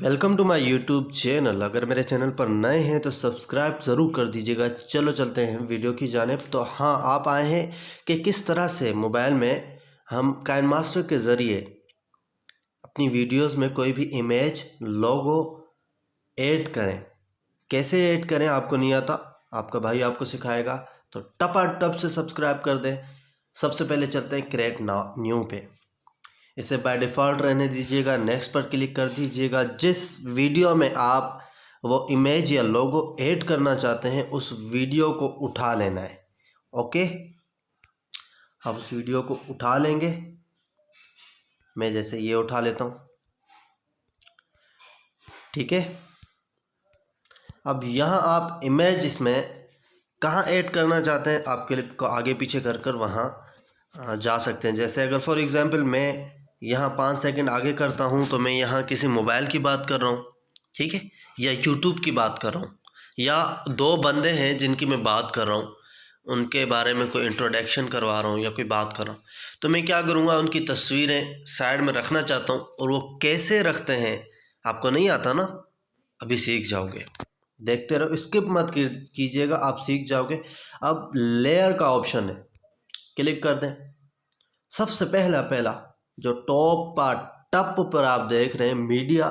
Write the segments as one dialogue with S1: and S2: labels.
S1: Welcome to my YouTube channel. अगर मेरे channel पर नए हैं तो सब्सक्राइब ज़रूर कर दीजिएगा। चलो चलते हैं वीडियो की जानिब। तो हाँ, आप आए हैं कि किस तरह से मोबाइल में हम काइनमास्टर के ज़रिए अपनी वीडियोस में कोई भी इमेज लोगो ऐड करें। कैसे ऐड करें आपको नहीं आता, आपका भाई आपको सिखाएगा। तो टपाटप से सब्सक्राइब कर दें। सबसे पहले चलते हैं क्रिएट न्यू पे। इसे बाय डिफ़ॉल्ट रहने दीजिएगा, नेक्स्ट पर क्लिक कर दीजिएगा। जिस वीडियो में आप वो इमेज या लोगो ऐड करना चाहते हैं उस वीडियो को उठा लेना है। ओके, अब उस वीडियो को उठा लेंगे। मैं जैसे ये उठा लेता हूँ, ठीक है। अब यहाँ आप इमेज इसमें कहाँ ऐड करना चाहते हैं, आप क्लिप को आगे पीछे कर कर वहाँ जा सकते हैं। जैसे अगर फॉर एग्ज़ाम्पल मैं यहाँ 5 सेकंड आगे करता हूँ तो मैं यहाँ किसी मोबाइल की बात कर रहा हूँ, ठीक है, या यूट्यूब की बात कर रहा हूँ, या 2 बंदे हैं जिनकी मैं बात कर रहा हूँ, उनके बारे में कोई इंट्रोडक्शन करवा रहा हूँ या कोई बात कर रहा हूँ, तो मैं क्या करूँगा, उनकी तस्वीरें साइड में रखना चाहता हूँ। और वो कैसे रखते हैं आपको नहीं आता ना, अभी सीख जाओगे। देखते रहो, स्किप मत कीजिएगा, आप सीख जाओगे। अब लेयर का ऑप्शन है, क्लिक कर दें। सबसे पहला जो टॉप टप पर आप देख रहे हैं मीडिया,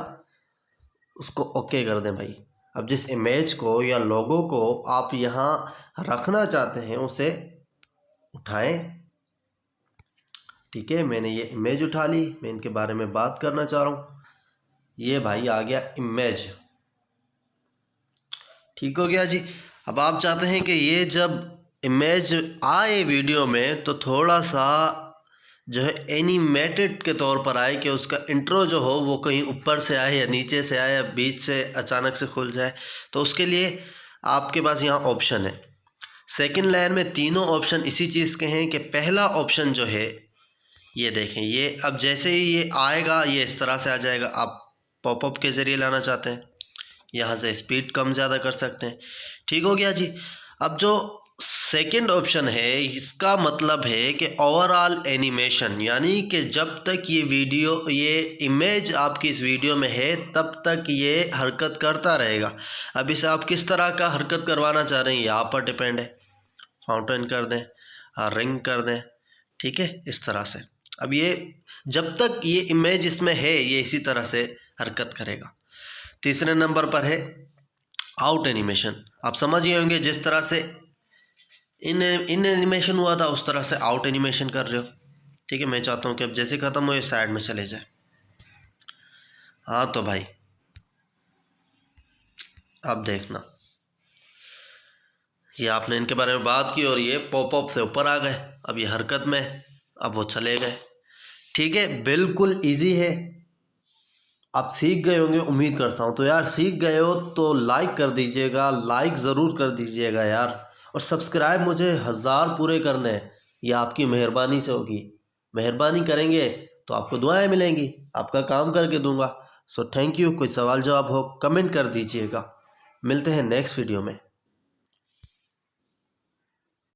S1: उसको ओके कर दें भाई। अब जिस इमेज को या लोगो को आप यहाँ रखना चाहते हैं उसे उठाएं, ठीक है। मैंने ये इमेज उठा ली, मैं इनके बारे में बात करना चाह रहा हूँ। ये भाई आ गया इमेज, ठीक हो गया जी। अब आप चाहते हैं कि ये जब इमेज आए वीडियो में तो थोड़ा सा जो है एनिमेटेड के तौर पर आए, कि उसका इंट्रो जो हो वो कहीं ऊपर से आए या नीचे से आए या बीच से अचानक से खुल जाए। तो उसके लिए आपके पास यहाँ ऑप्शन है। सेकंड लाइन में तीनों ऑप्शन इसी चीज़ के हैं कि पहला ऑप्शन जो है ये देखें, ये अब जैसे ही ये आएगा ये इस तरह से आ जाएगा। आप पॉपअप के ज़रिए लाना चाहते हैं, यहाँ से स्पीड कम ज़्यादा कर सकते हैं, ठीक हो गया जी। अब जो सेकंड ऑप्शन है, इसका मतलब है कि ओवरऑल एनिमेशन, यानी कि जब तक ये वीडियो, ये इमेज आपकी इस वीडियो में है तब तक ये हरकत करता रहेगा। अब इसे आप किस तरह का हरकत करवाना चाह रहे हैं ये आप पर डिपेंड है। फाउंटेन कर दें, रिंग कर दें, ठीक है, इस तरह से। अब ये जब तक ये इमेज इसमें है ये इसी तरह से हरकत करेगा। तीसरे नंबर पर है आउट एनिमेशन। आप समझ गए होंगे, जिस तरह से इन एनिमेशन हुआ था उस तरह से आउट एनिमेशन कर रहे हो, ठीक है। मैं चाहता हूँ कि अब जैसे ख़त्म हो ये साइड में चले जाए। हाँ तो भाई अब देखना, ये आपने इनके बारे में बात की और ये पॉपअप से ऊपर आ गए, अब ये हरकत में, अब वो चले गए, ठीक है। बिल्कुल ईजी है, आप सीख गए होंगे उम्मीद करता हूँ। तो यार सीख गए हो तो लाइक कर दीजिएगा, लाइक ज़रूर कर दीजिएगा यार। और सब्सक्राइब मुझे 1000 पूरे करने हैं, ये आपकी मेहरबानी से होगी। मेहरबानी करेंगे तो आपको दुआएं मिलेंगी, आपका काम करके दूंगा। So thank you. कोई सवाल जवाब हो कमेंट कर दीजिएगा। मिलते हैं नेक्स्ट वीडियो में।